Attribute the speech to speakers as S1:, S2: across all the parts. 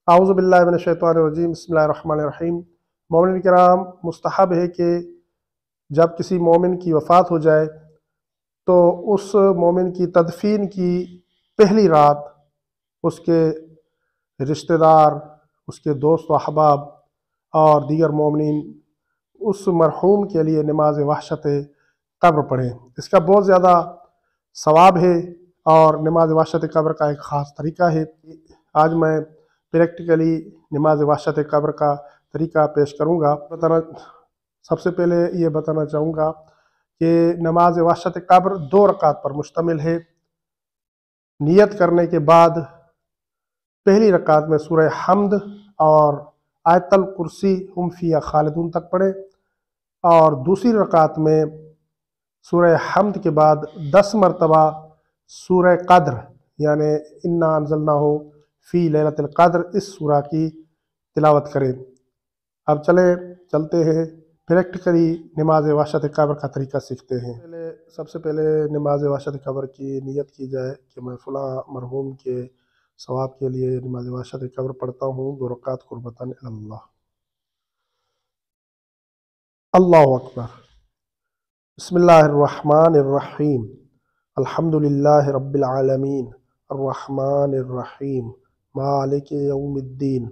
S1: اعوذ باللہ من الشیطان الرجیم، بسم اللہ الرحمن الرحیم۔ مومنین کرام، مستحب ہے کہ جب کسی مومن کی وفات ہو جائے تو اس مومن کی تدفین کی پہلی رات اس کے رشتہ دار، اس کے دوست و احباب اور دیگر مومنین اس مرحوم کے لیے نماز وحشت قبر پڑھیں۔ اس کا بہت زیادہ ثواب ہے اور نماز وحشت قبر کا ایک خاص طریقہ ہے۔ آج میں پریکٹیکلی نماز وحشت قبر کا طریقہ پیش کروں گا۔ سب سے پہلے یہ بتانا چاہوں گا کہ نماز وحشت قبر 2 رکعت پر مشتمل ہے۔ نیت کرنے کے بعد پہلی رکعت میں سورہ حمد اور آیت الکرسی ہم فیہا خالدون تک پڑھیں، اور دوسری رکعت میں سورہ حمد کے بعد 10 مرتبہ سورہ قدر یعنی انا انزلناہ فی لیلۃ القدر اس سورہ کی تلاوت کریں۔ اب چلتے ہیں پریکٹیکلی نماز وحشت قبر کا طریقہ سیکھتے ہیں۔ سب سے پہلے نماز وحشت قبر کی نیت کی جائے کہ میں فلاں مرحوم کے ثواب کے لیے نماز وحشت قبر پڑھتا ہوں، 2 رکعت قربتاً اللہ۔ اللہ اکبر۔ بسم اللہ الرحمن الرحیم۔ الحمد للہ رب العالمین، الرحمن الرحیم، مالک یوم الدین،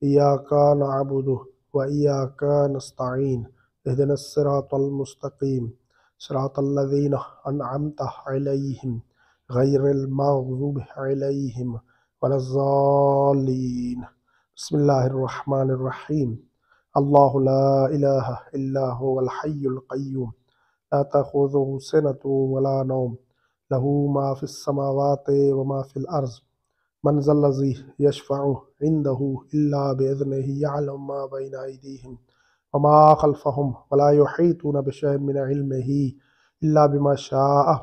S1: ایاک نعبد و ایاک نستعین، اہدنا الصراط المستقیم، صراط الذین انعمت علیہم غیر المغضوب علیہم ولا الضالین۔ بسم اللہ الرحمن الرحیم۔ اللہ لا الہ الا هو الحی القیوم، لا تأخذہ سنۃ ولا نوم، لہ ما فی السماوات وما فی الارض، من ذا الذی یشفع عنده الا بإذنہ، یعلم ما بین ایدیہم وما خلفہم ولا یحیطون بشیء من علمہ الا بما شاء،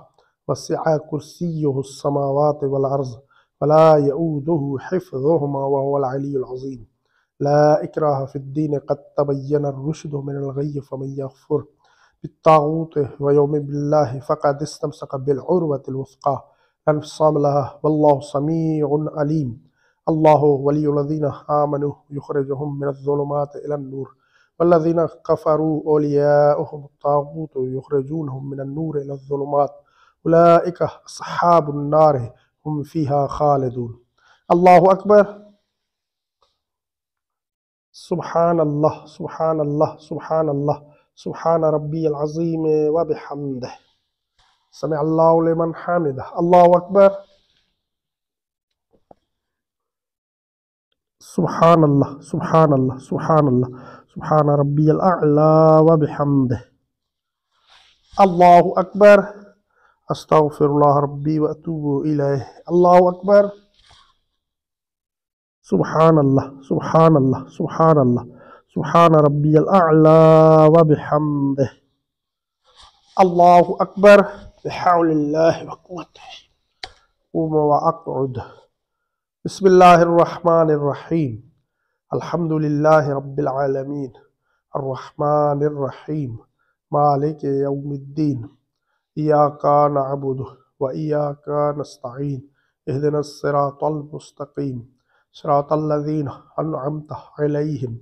S1: وسع کرسیہ السماوات والارض ولا یؤودہ حفظہما وهو العلی العظیم۔ لا اکراہ فی الدین، قد تبین الرشد من الغی، فمن یکفر بالطاغوت ویؤمن باللہ فقد استمسک بالعروۃ الوثقی لا انفصام لها، واللہ سمیع علیم۔ اللہ ولی الذین آمنوا یخرجهم من الظلمات الی النور، والذین کفروا اولیاؤهم الطاغوت یخرجونهم من النور الی الظلمات، اولئک اصحاب النار هم فیہا خالدون۔ اللہ اکبر۔ سبحان اللہ، سبحان اللہ، سبحان اللہ، سبحان ربی العظیم وبحمدہ، سمع اللہ لمن حمدہ۔ اللہ اکبر۔ سبحان اللہ، سبحان اللہ، سبحان اللہ، سبحان ربی الاعلی وبحمدہ۔ اللہ اکبر۔ استغفر اللہ ربی واتوب الیہ۔ اللہ اکبر۔ سبحان اللہ، سبحان اللہ، سبحان اللہ، سبحان ربی الاعلی وبحمدہ۔ اللہ اکبر۔ بحول اللہ وقوتہ۔ قوم واقعد۔ بسم اللہ الرحمن الرحیم۔ الحمد للہ رب العالمین، الرحمن الرحیم، مالک یوم الدین، ایاک نعبد و ایاک نستعین، اہدنا الصراط المستقیم، صراط الذین انعمت علیہم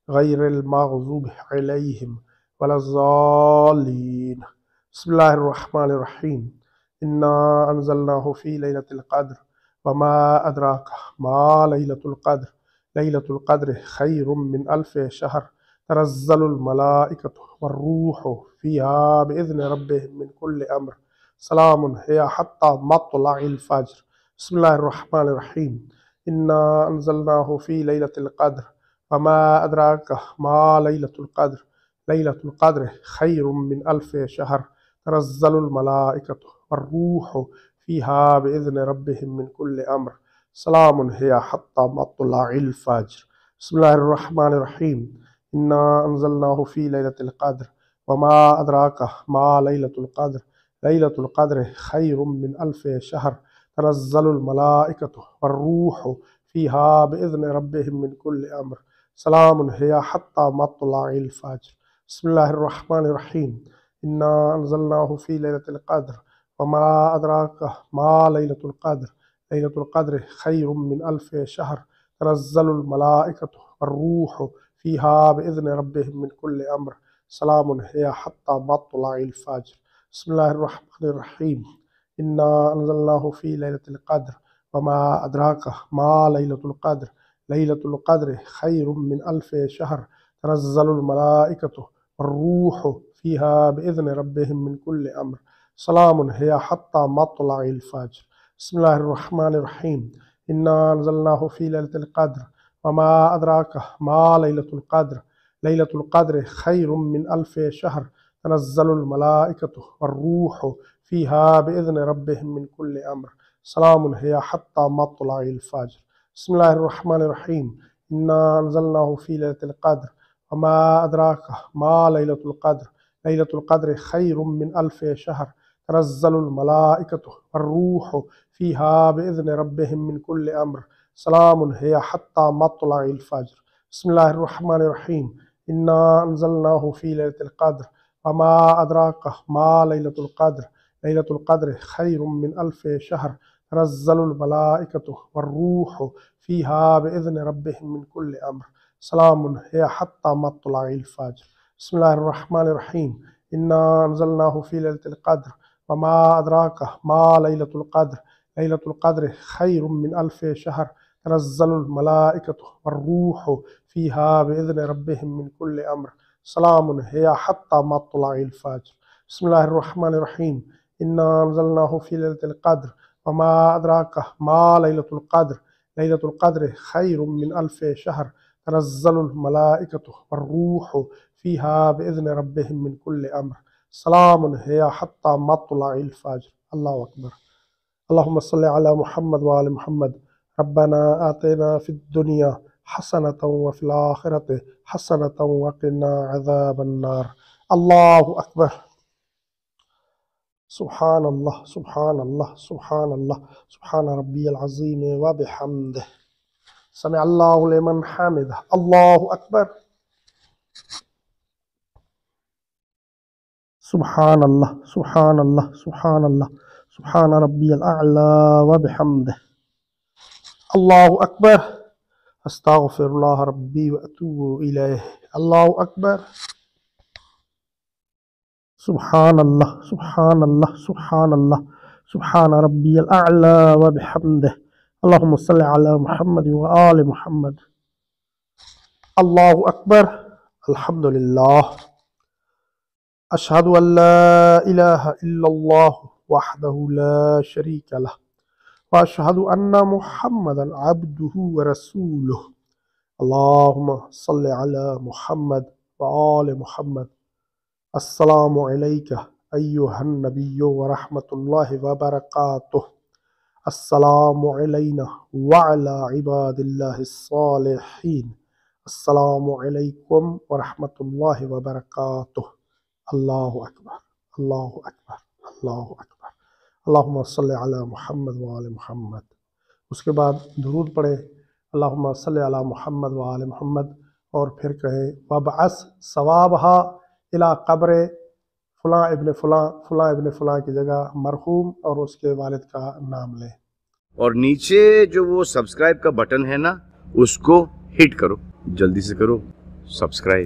S1: غیر المغضوب علیہم ولا الضالین۔ بسم اللہ الرحمن الرحیم۔ انا انزلناہ فی لیلۃ القدر وما ادراک ما لیلۃ القدر، لیلۃ القدر خیر من الف شہر، تنزل الملائکۃ والروح فیہا بإذن ربہم من کل امر، سلام ہی حتی مطلع الفجر۔ بسم اللہ الرحمن الرحیم۔ انا انزلناہ فی لیلۃ القدر وما ادراک ما لیلۃ القدر، لیلۃ القدر خیر من الف شہر، تنزل الملائکۃ والروح فیہا بإذن ربہم من کل امر، سلام ہی حتی مطلع الفجر۔ بسم اللہ الرحمن الرحیم۔ انا انزلناہ فی لیلۃ القدر وما ادراک ما لیلۃ القدر، لیلۃ القدر خیر من الف شہر، تنزل الملائکۃ والروح فیہا بإذن ربہم من کل امر، سلام ہی حتی مطلع الفجر۔ بسم اللہ الرحمن الرحیم۔ انا انزلناہ فی لیلۃ القدر وما ادراک ما لیلۃ القدر، لیلۃ القدر خیر من الف شہر، تنزل الملائكة والروح فيها بإذن ربهم من كل أمر سلام هي حتى مطلع الفجر. بسم الله الرحمن الرحيم. إنا أنزلناه في ليلة القدر وما أدراك ما ليلة القدر. ليلة القدر خير من 1000 شهر. تنزل الملائكة والروح فيها بإذن ربهم من كل أمر سلام هي حتى مطلع الفجر. بسم الله الرحمن الرحيم. إنا أنزلناه في ليلة القدر وما أدراك ما ليلة القدر. ليلة القدر خير من 1000 شهر. تنزل الملائكة والروح فيها بإذن ربهم من كل أمر سلام هي حتى مطلع الفجر. بسم الله الرحمن الرحيم. إنا أنزلناه في ليلة القدر وما أدراك ما ليلة القدر. ليلة القدر خير من 1000 شهر. تنزل الملائكة والروح فيها بإذن ربهم من كل أمر سلام هي حتى مطلع الفجر. بسم الله الرحمن الرحيم. إنا أنزلناه في ليلة القدر وما أدراك ما ليلة القدر. ليلة القدر خير من 1000 شهر. تنزل الملائكة والروح فيها بإذن ربهم من كل أمر سلام هي حتى مطلع الفجر. بسم الله الرحمن الرحيم. إنا أنزلناه في ليلة القدر وما أدراك ما ليلة القدر. ليلة القدر خير من 1000 شهر. تنزل الملائكة والروح فيها بإذن ربهم من كل أمر سلام هي حتى مطلع الفجر. بسم الله الرحمن الرحيم. إنا أنزلناه في ليلة القدر وما أدراك ما ليلة القدر. ليلة القدر خير من 1000 شهر. تنزل الملائكة والروح فيها بإذن ربهم من كل أمر سلام هي حتى مطلع الفجر. الله أكبر. اللهم صل على محمد وآل محمد. ربنا آتنا في الدنيا حسنة وفي الآخرة حسنة وقنا عذاب النار. الله أكبر. سبحان الله سبحان الله سبحان الله سبحان ربي العظيم وبحمده. سمع الله لمن حمده. الله أكبر. سبحان الله سبحان الله سبحان الله سبحان ربي الأعلى وبحمده. الله أكبر. أستغفر الله ربي وأتوب إليه. الله أكبر. سبحان الله سبحان الله سبحان الله سبحان ربي الأعلى وبحمده. اللهم صل على محمد وآل محمد. الله أكبر. الحمد لله. أشهد أن لا إله إلا الله وحده لا شريك له وأشهد أن محمدا عبده ورسوله. اللهم صل على محمد وآل محمد. السلام عليك أيها النبي ورحمة الله وبركاته. السلام علينا وعلى عباد الله الصالحين. السلام عليكم ورحمة الله وبركاته. اللہ اکبر اللہ اکبر اللہ اکبر. اللہم صلی علی محمد وآل محمد. اس کے بعد درود پڑھیں اللہم صلی علی محمد وآل محمد اور پھر کہیں وابعث ثوابها الی قبر فلاں ابن فلاں فلاں ابن فلاں کی جگہ مرحوم اور اس کے والد کا نام لیں.
S2: اور نیچے جو وہ سبسکرائب کا بٹن ہے نا اس کو ہٹ کرو، جلدی سے کرو سبسکرائب.